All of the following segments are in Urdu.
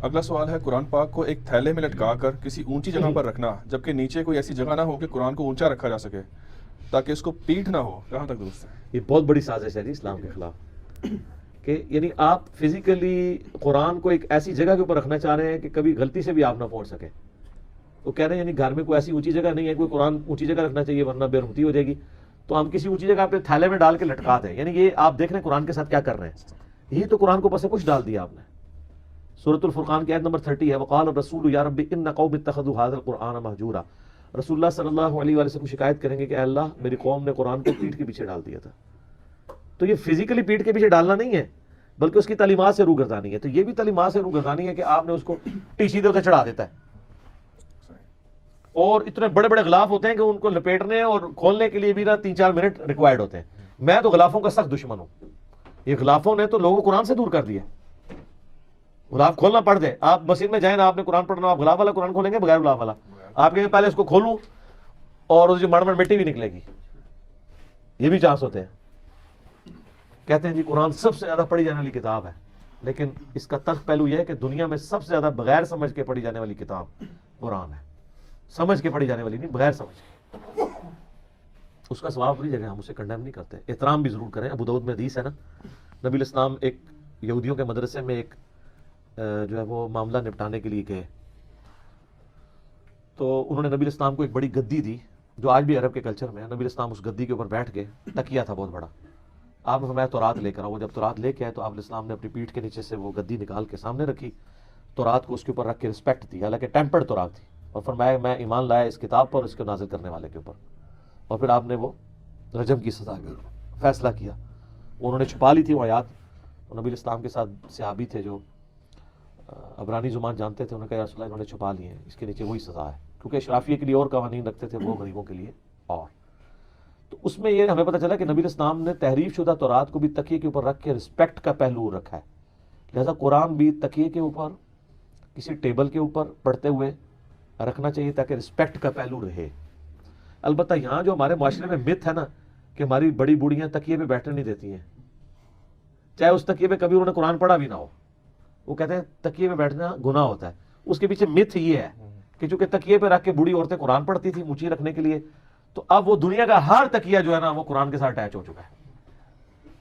اگلا سوال ہے قرآن پاک کو ایک تھیلے میں لٹکا کر کسی اونچی جگہ پر رکھنا جبکہ نیچے کوئی ایسی جگہ نہ ہو کہ قرآن کو اونچا رکھا جا سکے تاکہ اس کو پیٹ نہ ہو، کہاں تک درست ہے؟ یہ بہت بڑی سازش ہے جی اسلام کے خلاف، کہ یعنی آپ فزیکلی قرآن کو ایک ایسی جگہ کے اوپر رکھنا چاہ رہے ہیں کہ کبھی غلطی سے بھی آپ نہ پہنچ سکے. وہ کہہ رہے ہیں یعنی گھر میں کوئی ایسی اونچی جگہ نہیں ہے، کوئی قرآن اونچی جگہ رکھنا چاہیے ورنہ بے رحمتی ہو جائے گی، تو ہم کسی اونچی جگہ پہ تھیلے میں ڈال کے لٹکا دیں. یعنی یہ آپ دیکھ رہے ہیں قرآن کے ساتھ کیا کر رہے ہیں، یہی تو قرآن کو پس پش ڈال دیا آپ نے. سورۃ الفرقان کی آیت نمبر 30 ہے، وقال الرسول یا رب ان قوم اتخذوا هذا القرآن مہجورا. رسول اللہ صلی اللہ علیہ وآلہ وسلم شکایت کریں گے کہ اے اللہ میری قوم نے قرآن کو پیٹھ کے پیچھے ڈال دیا تھا. تو یہ فزیکلی پیٹھ کے پیچھے ڈالنا نہیں ہے بلکہ اس کی تعلیمات سے روگردانی ہے. تو یہ بھی تعلیمات سے روگردانی ہے کہ آپ نے اس کو ٹیشی دے چڑھا دیتا ہے، اور اتنے بڑے بڑے غلاف ہوتے ہیں کہ ان کو لپیٹنے اور کھولنے کے لیے بھی نا 3-4 منٹ ریکوائرڈ ہوتے ہیں. میں تو غلافوں کا سخت دشمن ہوں. یہ غلافوں نے تو لوگوں کو قرآن سے دور کر دیا. غلاف کھولنا پڑ جائے، آپ مسجد میں جائیں نا، آپ نے قرآن پڑھنا، آپ غلاف والا قرآن کھولیں گے بغیر غلاف والا؟ آپ کہیں پہلے اس کو کھولوں اور اس کی مڑ مٹی بھی نکلے گی، یہ بھی چانس ہوتے ہیں. کہتے ہیں جی قرآن سب سے زیادہ پڑھی جانے والی کتاب ہے، لیکن اس کا تلخ پہلو یہ ہے کہ دنیا میں سب سے زیادہ بغیر سمجھ کے پڑھی جانے والی کتاب قرآن ہے. سمجھ کے پڑھی جانے والی نہیں، بغیر سمجھ کے. اس کا ثواب اپنی جگہ، ہم اسے کنڈیم نہیں کرتے، احترام بھی ضرور کریں. ابو داؤد میں حدیث ہے نا، نبی الاسلام ایک یہودیوں کے مدرسے میں ایک جو ہے وہ معاملہ نپٹانے کے لیے گئے، تو انہوں نے نبی الاسلام کو ایک بڑی گدی دی جو آج بھی عرب کے کلچر میں ہے. نبی الاسلام اس گدی کے اوپر بیٹھ گئے، تکیہ تھا بہت بڑا. آپ نے فرمایا تورات لے کر آؤ. جب تورات لے کے آئے تو آپ الاسلام نے اپنی پیٹھ کے نیچے سے وہ گدی نکال کے سامنے رکھی، تورات کو اس کے اوپر رکھ کے رسپیکٹ دی، حالانکہ ٹیمپرڈ تورات تھی، اور فرمایا میں ایمان لایا اس کتاب پر، اس کو نازل کرنے والے کے اوپر. اور پھر آپ نے وہ رجم کی سزا کا فیصلہ کیا. انہوں نے چھپا لی تھی وہ آیات. نبی الاسلام کے ساتھ صحابی تھے جو عبرانی زبان جانتے تھے، انہوں نے کہا یا رسول اللہ انہوں نے چھپا لیے ہیں، اس کے نیچے وہی سزا ہے، کیونکہ اشرافیہ کے لیے اور قوانین رکھتے تھے، وہ غریبوں کے لیے اور. تو اس میں یہ ہمیں پتہ چلا کہ نبی الاسلام نے تحریف شدہ تورات کو بھی تکیے کے اوپر رکھ کے رسپیکٹ کا پہلو رکھا ہے. لہذا قرآن بھی تکیے کے اوپر کسی ٹیبل کے اوپر پڑھتے ہوئے رکھنا چاہیے تاکہ رسپیکٹ کا پہلو رہے. البتہ یہاں جو ہمارے معاشرے میں مت ہے نا کہ ہماری بڑی بوڑھیاں تکیے پہ بیٹھنے نہیں دیتی ہیں، چاہے اس تکیے پہ کبھی انہوں نے قرآن پڑھا بھی نہ ہو. وہ کہتے ہیں تکیے پہ بیٹھنا گناہ ہوتا ہے. اس کے پیچھے مت یہ ہے کہ چونکہ تکیے پہ رکھ کے بوڑھی عورتیں قرآن پڑھتی تھیں اونچی رکھنے کے لیے، تو اب وہ دنیا کا ہر تکیہ جو ہے نا وہ قرآن کے ساتھ اٹیچ ہو چکا ہے.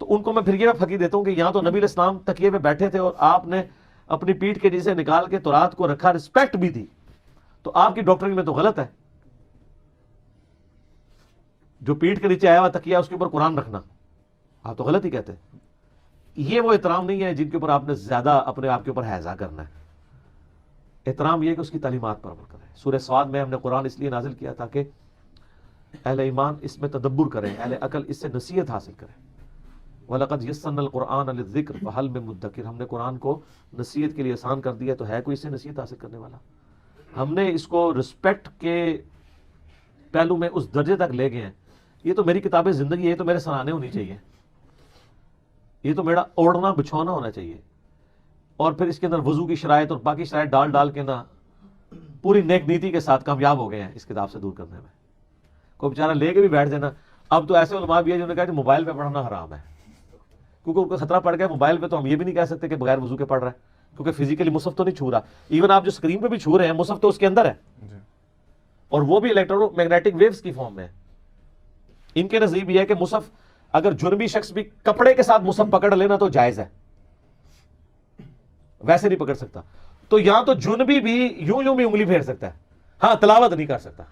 تو ان کو میں پھر یہ پھکی دیتا ہوں کہ یہاں تو نبی علیہ السلام تکیے پہ بیٹھے تھے اور آپ نے اپنی پیٹھ کے نیچے نکال کے تورات کو رکھا، رسپیکٹ بھی دی. تو آپ کی ڈاکٹرنگ میں تو غلط ہے. جو پیٹھ کے نیچے آیا ہوا تکیہ اس کے اوپر قرآن رکھنا، آپ تو غلط ہی کہتے ہیں. یہ وہ احترام نہیں ہے جن کے اوپر آپ نے زیادہ اپنے آپ کے اوپر حیضہ کرنا ہے. احترام یہ ہے کہ اس کی تعلیمات پر عمل کریں. سورہ صاد میں ہم نے قرآن اس لیے نازل کیا تاکہ اہل ایمان اس میں تدبر کریں، اہل عقل اس سے نصیحت حاصل کریں. وَلَقَدْ يَسَّرْنَا الْقُرْآنَ لِلذِّكْرِ فَهَلْ مِن مُدَّكِرٍ. ہم نے قرآن کو نصیحت کے لیے آسان کر دیا تو ہے کوئی اس سے نصیحت حاصل کرنے والا. ہم نے اس کو رسپیکٹ کے پہلو میں اس درجے تک لے گئے ہیں. یہ تو میری کتاب زندگی ہے، یہ تو میرے سرانے ہونی چاہیے، یہ تو میرا اوڑھنا بچھونا ہونا چاہیے. اور پھر اس کے اندر وضو کی شرائط اور باقی شرائط ڈال ڈال کے نا پوری نیک نیتی کے ساتھ کامیاب ہو گئے ہیں اس کتاب سے دور کرنے میں. کوئی بیچارہ لے کے بھی بیٹھ دینا. اب تو ایسے علماء بھی ہے جنہوں نے کہا کہ موبائل پہ پڑھنا حرام ہے، کیونکہ ان کو خطرہ پڑ گیا موبائل پہ. تو ہم یہ بھی نہیں کہہ سکتے کہ بغیر وضو کے پڑھ رہا ہے، کیونکہ فزیکلی مصحف تو نہیں چھو رہا. ایون آپ جو اسکرین پہ بھی چھو رہے ہیں مصحف تو اس کے اندر ہے، اور وہ بھی الیکٹرو میگنیٹک ویوز کی فارم میں. ان کے نزدیک بھی ہے کہ مصحف اگر جرمی شخص بھی کپڑے کے ساتھ مصحف پکڑ لینا تو جائز ہے، ویسے نہیں پکڑ سکتا. تو یہاں تو جنبی بھی یوں بھی انگلی پھیر سکتا ہے، ہاں تلاوت نہیں کر سکتا،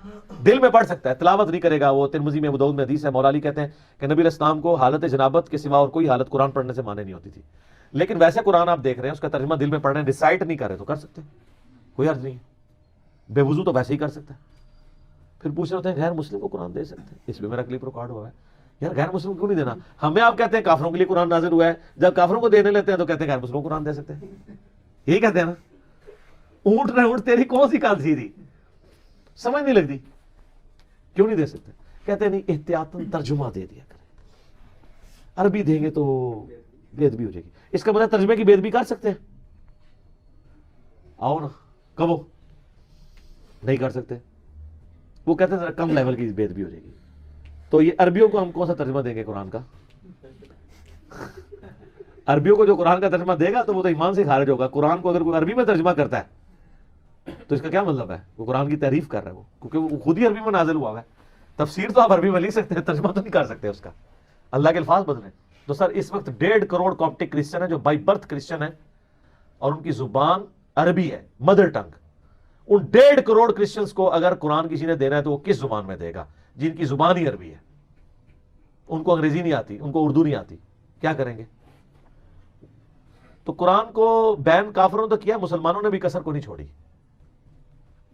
دل میں پڑھ سکتا ہے، تلاوت نہیں کرے گا. وہ ترمذی میں ابو داؤد میں حدیث ہے، مولا علی کہتے ہیں کہ نبی علیہ السلام کو حالت جنابت کے سوا اور کوئی حالت قرآن پڑھنے سے مانے نہیں ہوتی تھی. لیکن ویسے قرآن آپ دیکھ رہے ہیں اس کا ترجمہ دل میں پڑھ رہے ہیں، ریسائٹ نہیں کر رہے تو کر سکتے، کوئی حرج نہیں. بے وضو تو ویسے ہی کر سکتا ہے. پھر پوچھ رہے ہوتے ہیں غیر مسلم کو قرآن دے سکتے ہیں؟ اس میں میرا کلپ ریکارڈ ہوا ہے. یار غیر مسلم کیوں نہیں دینا؟ ہمیں آپ کہتے ہیں کافروں کے لیے قرآن نازل ہوا ہے، جب کافروں کو دینے لیتے ہیں تو کہتے ہیں غیر مسلموں کو قرآن دے سکتے ہیں. یہی کہتے ہیں نا. اونٹ رہے اونٹ تیری کون سی کان سیدھی، سمجھ نہیں لگتی. کیوں نہیں دے سکتے؟ کہتے ہیں نہیں احتیاطاً ترجمہ دے دیا کریں، عربی دیں گے تو بے ادبی ہو جائے گی. اس کا مطلب ترجمے کی بے ادبی کر سکتے ہیں؟ آؤ نا کبو نہیں کر سکتے. وہ کہتے ہیں کم لیول کی بے ادبی ہو جائے گی. تو یہ عربیوں کو ہم کون سا ترجمہ دیں گے قرآن کا؟ عربیوں کو جو قرآن کا ترجمہ دے گا تو وہ تو ایمان سے خارج ہوگا. قرآن کو اگر کوئی عربی میں ترجمہ کرتا ہے تو اس کا کیا مطلب ہے؟ وہ قرآن کی تعریف کر رہا ہے وہ، کیونکہ وہ خود ہی عربی میں نازل ہوا ہے. تفسیر تو آپ عربی میں لکھ سکتے ہیں، ترجمہ تو نہیں کر سکتے اس کا. اللہ کے الفاظ بدلیں. تو سر اس وقت 1.5 کروڑ کاپٹک کرسچن ہے جو بائی برتھ کرسچن ہے اور ان کی زبان عربی ہے، مدر ٹنگ. ان 1.5 کروڑ کرسچنز کو اگر قرآن کسی نے دینا ہے تو وہ کس زبان میں دے گا جن کی زبان ہی عربی ہے؟ ان کو انگریزی نہیں آتی، ان کو اردو نہیں آتی، کیا کریں گے؟ تو قرآن کو بین کافروں نے تو کیا، مسلمانوں نے بھی کسر کو نہیں چھوڑی.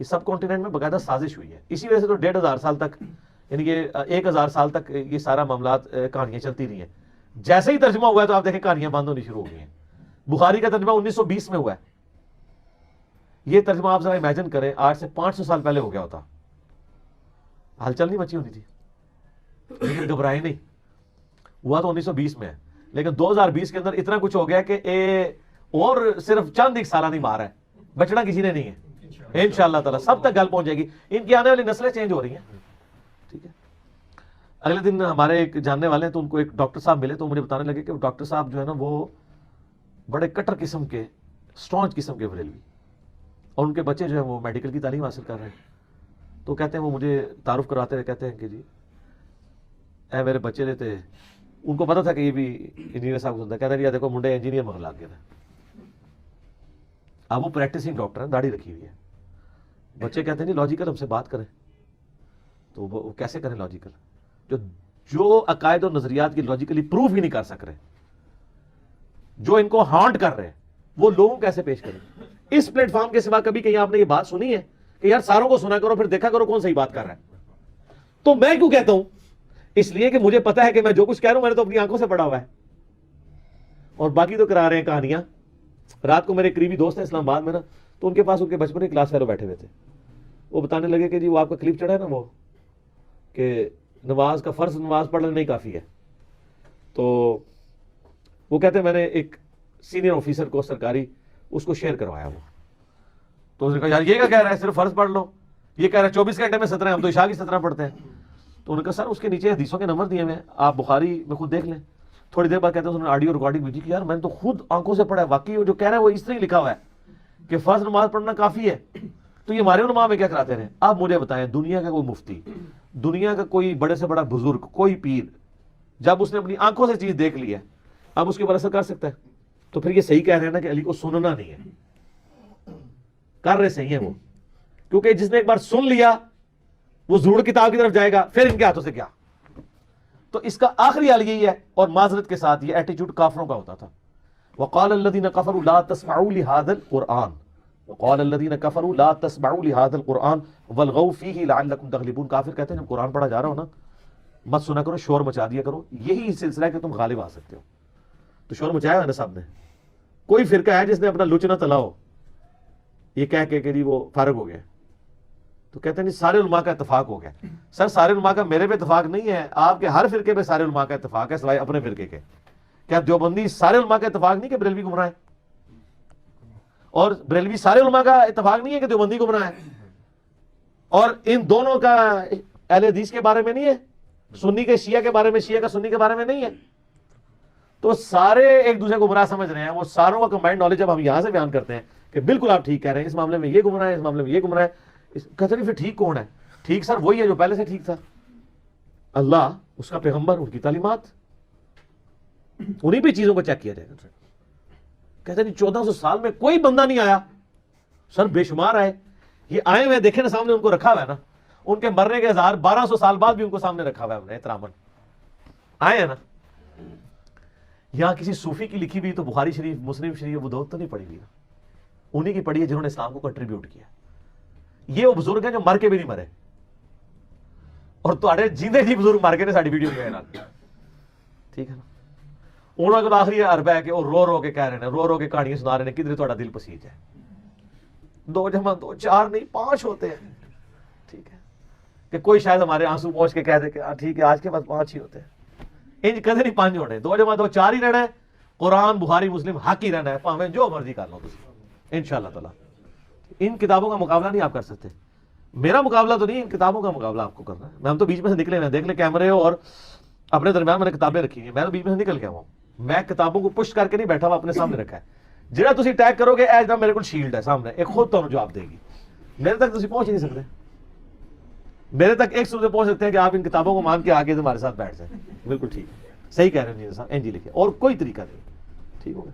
یہ سب کانٹیننٹ میں باقاعدہ سازش ہوئی ہے. اسی وجہ سے تو 1,500 سال تک، یعنی کہ 1,000 سال تک یہ سارا معاملات کہانیاں چلتی رہی ہیں. جیسے ہی ترجمہ ہوا ہے تو آپ دیکھیں کہانیاں بند ہونی شروع ہو گئی ہیں. بخاری کا ترجمہ 1920 میں ہوا ہے. یہ ترجمہ آپ ذرا امیجن کریں آج سے 500 سال پہلے ہو گیا ہوتا، ہلچل نہیں مچی ہونی تھی. لیکن گھبرائے نہیں، ہوا تو 1920 میں ہے، لیکن 2020 کے اندر اتنا کچھ ہو گیا کہ اور صرف چند ایک سالہ نہیں مارا ہے، بچنا کسی نے نہیں ہے. انشاءاللہ تعالیٰ سب تک گل پہنچ جائے گی. ان کی آنے والی نسلیں چینج ہو رہی ہیں. ٹھیک ہے. اگلے دن ہمارے ایک جاننے والے ہیں تو ان کو ایک ڈاکٹر صاحب ملے تو مجھے بتانے لگے کہ ڈاکٹر صاحب جو ہے نا وہ بڑے کٹر قسم کے، اسٹرانچ قسم کے بریلوی، اور ان کے بچے جو ہیں وہ میڈیکل کی تعلیم حاصل کر رہے ہیں. تو کہتے ہیں وہ مجھے تعارف کراتے ہوئے کہتے ہیں کہ جی اے میرے بچے نے تھے، ان کو پتا تھا کہ یہ بھی انجینئر صاحب کو سنتا ہے. کہتے ہیں یہ دیکھو منڈے انجینئر مگر لگ گیا تھا. اب وہ پریکٹسنگ ڈاکٹر ہیں، داڑھی رکھی ہوئی ہے. بچے کہتے ہیں جی لاجیکل ہم سے بات کریں. تو وہ کیسے کریں لاجیکل؟ جو عقائد اور نظریات کی لاجیکلی پروف ہی نہیں کر سک رہے، جو ان کو ہانٹ کر رہے ہیں، وہ لوگوں کیسے پیش کریں؟ اس پلیٹ فارم کے سوا کبھی کہیں آپ نے یہ بات سنی ہے کہ یار ساروں کو سنا کرو پھر دیکھا کرو کون صحیح بات کر رہا ہے؟ تو میں کیوں کہتا ہوں؟ اس لیے کہ مجھے پتا ہے کہ میں جو کچھ کہہ رہا ہوں میں نے تو اپنی آنکھوں سے پڑھا ہوا ہے، اور باقی تو کرا رہے ہیں کہانیاں. رات کو میرے قریبی دوست ہیں اسلام آباد میں نا، تو ان کے پاس ان کے بچپن کے کلاس فیلو بیٹھے ہوئے تھے. وہ بتانے لگے کہ جی وہ آپ کا کلپ چڑھا ہے نا وہ کہ نماز کا فرض نماز پڑھنا نہیں کافی ہے. تو وہ کہتے ہیں میں نے ایک سینئر آفیسر کو سرکاری اس کو شیئر کروایا وہ. تو اس نے کہا یار یہ کیا کہہ رہا ہے صرف فرض پڑھ لو، یہ کہہ رہا ہے 24 گھنٹے میں 17، ہم تو عشاء کی 17 پڑھتے ہیں. تو انہوں نے کہا سر اس کے نیچے حدیثوں کے نمبر دیے ہوئے ہیں، آپ بخاری میں خود دیکھ لیں. تھوڑی دیر بعد کہتے ہیں انہوں نے آڈیو ریکارڈنگ بھیجی کہ یار میں نے تو خود آنکھوں سے پڑھا ہے، واقعی وہ جو کہہ رہا ہے وہ اس طرح ہی لکھا ہوا ہے کہ فرض نماز پڑھنا کافی ہے. تو یہ ہمارے علماء میں کیا کراتے رہے؟ آپ مجھے بتائیں دنیا کا کوئی مفتی، دنیا کا کوئی بڑے سے بڑا بزرگ، کوئی پیر، جب اس نے اپنی آنکھوں سے چیز دیکھ لی ہے اب اس کے اوپر اثر کر سکتا ہے؟ تو پھر یہ صحیح کہہ رہے ہیں نا کہ علی کو سننا نہیں ہے. کر رہے صحیح ہیں وہ، کیونکہ جس نے ایک بار سن لیا وہ ضرور کتاب کی طرف جائے گا، پھر ان کے ہاتھوں سے کیا. تو اس کا آخری حال یہی ہے، اور معذرت کے ساتھ یہ ایٹیٹیوڈ کافروں کا ہوتا تھا. وقال الذين كفروا لا تسمعوا لهذا القرآن وقال الذين كفروا لا تسمعوا لهذا القرآن والغوا فيه لعلكم تغلبون. کافر کہتے ہیں جب قرآن پڑھا جا رہا ہو نا مت سنا کرو، شور مچا دیا کرو، یہی سلسلہ ہے کہ تم غالب آ سکتے ہو. تو شور مچایا ہے نا سب نے. کوئی فرقہ ہے جس نے اپنا لچنا تلا ہو یہ کہہ کے کہ جی وہ فارغ ہو گیا، تو کہتے ہیں جی سارے علماء کا اتفاق ہو گیا. سر سارے علماء کا میرے پہ اتفاق نہیں ہے، آپ کے ہر فرقے پہ سارے علماء کا اتفاق ہے سوائے اپنے فرقے کے. کیا دیوبندی سارے علماء کا اتفاق نہیں کہ بریلوی گمراہ ہے؟ اور بریلوی سارے علماء کا اتفاق نہیں ہے کہ دیوبندی گمراہ ہے؟ اور ان دونوں کا اہل حدیث کے بارے میں نہیں ہے، سنی کے شیعہ کے بارے میں، شیعہ کا سنی کے بارے میں نہیں ہے. تو سارے ایک دوسرے کو گمراہ سمجھ رہے ہیں. وہ ساروں کا کمبائنڈ نالج اب ہم یہاں سے بیان کرتے ہیں کہ بالکل آپ ٹھیک کہہ رہے ہیں، اس معاملے میں یہ گمراہ ہے، اس معاملے میں یہ گمراہ ہے. کہتے نہیں پھر ٹھیک کون ہے؟ ٹھیک سر وہی ہے جو پہلے سے ٹھیک تھا، اللہ، اس کا پیغمبر، ان کی تعلیمات، انہیں بھی چیزوں کو چیک کیا جائے گا. کہتے ہیں 1400 سال میں کوئی بندہ نہیں آیا. سر بے شمار آئے، یہ آئے ہوئے دیکھیں نا سامنے، ان کو رکھا ہوا ہے نا، ان کے مرنے کے 1200 سال بعد بھی ان کو سامنے رکھا ہوا ہے ہم نے احتراماً. آئے ہیں نا. یہاں کسی صوفی کی لکھی ہوئی تو بخاری شریف، مسلم شریف، ابو داؤد تو نہیں پڑھی ہوئی نا، انہیں کی پڑھی ہے جنہوں نے اسلام کو کنٹریبیوٹ کیا. یہ وہ بزرگ ہیں جو مر کے بھی نہیں مرے، اور تھوڑے جیندے جی بزرگ مر کے نے ساری ویڈیو میں. ٹھیک ہے نا. انہوں کو آخری عرب ہے کہ وہ رو رو کے کہہ رہے ہیں، رو رو کے کہانیاں سنا رہے ہیں کدھر تھوڑا دل پسیج ہے. 2 جمع 2 4 نہیں 5 ہوتے ہیں. ٹھیک ہے کہ کوئی شاید ہمارے آنسو پہنچ کے کہہ دے کہ ٹھیک ہے آج کے بعد 5 ہی ہوتے ہیں. انج کدے نہیں 5 ہونے. 2 جمع 2 4 ہی رہنا ہے. قرآن بخاری مسلم حق ہی رہنا ہے، پاویں جو مرضی کر لو انشاءاللہ تعالی. ان کتابوں کا مقابلہ نہیں آپ کر سکتے. میرا مقابلہ تو نہیں، ان کتابوں کا مقابلہ آپ کو کرنا ہے. میں ہم تو بیچ میں سے نکلے ہوئے، دیکھ لیں کیمرے اور اپنے درمیان میں نے کتابیں رکھی ہیں، میں تو بیچ میں سے نکل گیا ہوں. میں کتابوں کو پش کر کے نہیں بیٹھا ہوا، اپنے سامنے رکھا ہے. جہاں تسی اٹیک کرو گے اے جناب میرے کو شیلڈ ہے سامنے، ایک خود تمہیں جواب دے گی. میرے تک تسی پہنچ ہی نہیں سکتے. میرے تک ایک سو سے پہنچ سکتے ہیں کہ آپ ان کتابوں کو مان کے آگے ہمارے ساتھ بیٹھ جائیں. بالکل ٹھیک ہے، صحیح کہہ رہے ہیں جی صاحب، این جی لکھے، اور کوئی طریقہ نہیں. ٹھیک ہو گیا.